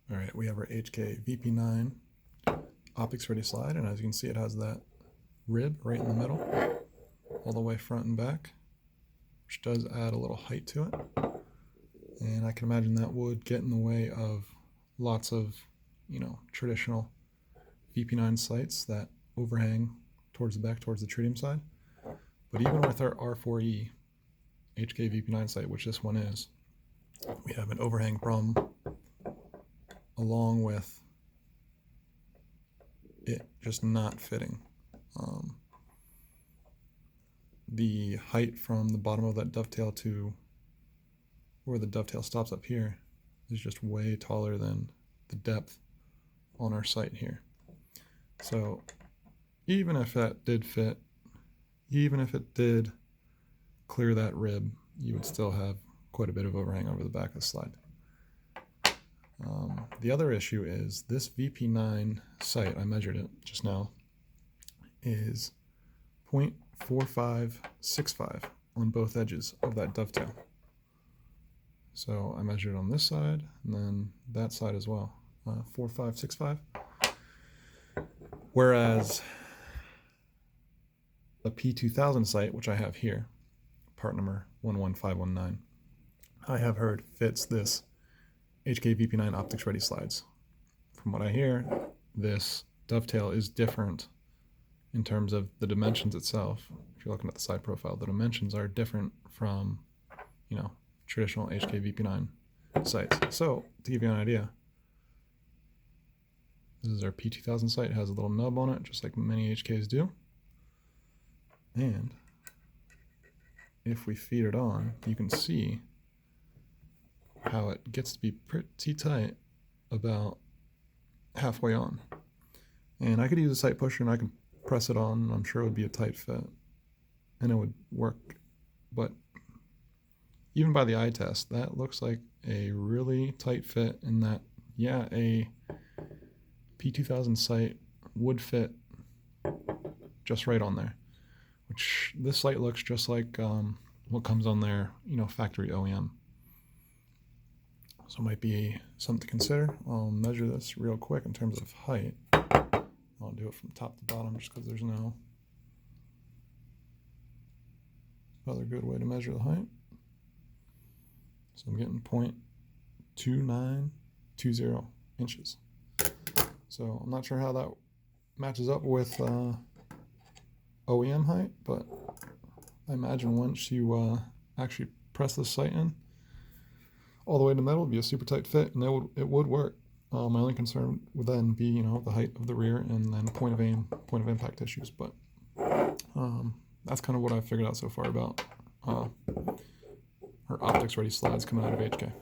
All right, we have our HK VP9 optics ready slide, and as you can see, it has that rib right in the middle, all the way front and back, which does add a little height to it. And I can imagine that would get in the way of lots of, traditional VP9 sights that overhang towards the back, towards the tritium side. But even with our R4E HK VP9 sight, which this one is, we have an overhang problem along with it just not fitting. The height from the bottom of that dovetail to where the dovetail stops up here is just way taller than the depth on our sight here. So even if that did fit, even if it did clear that rib, you would still have quite a bit of overhang over the back of the slide. The other issue is this VP9 sight, I measured it just now, is 0.4565 on both edges of that dovetail. So I measured it on this side and then that side as well, 0.4565. Whereas the P2000 sight, which I have here, part number 11519, I have heard fits this HK VP9 optics ready slides. From what I hear, this dovetail is different in terms of the dimensions itself. If you're looking at the side profile, the dimensions are different from, traditional HK VP9 sights. So to give you an idea, this is our P2000 sight. It has a little nub on it, just like many HKs do. And if we feed it on, you can see how it gets to be pretty tight about halfway on. And I could use a sight pusher and I can press it on. I'm sure it would be a tight fit and it would work. But even by the eye test, that looks like a really tight fit in that, yeah, a P2000 sight would fit just right on there, which this sight looks just like what comes on their, factory OEM. So it might be something to consider. I'll measure this real quick in terms of height. I'll do it from top to bottom just because there's no other good way to measure the height. So I'm getting 0.2920 inches. So I'm not sure how that matches up with OEM height, but I imagine once you actually press the sight in all the way to the middle, it'd be a super tight fit, and it would work. My only concern would then be, the height of the rear and then point of impact issues. But that's kind of what I've figured out so far about her optics ready slides coming out of HK.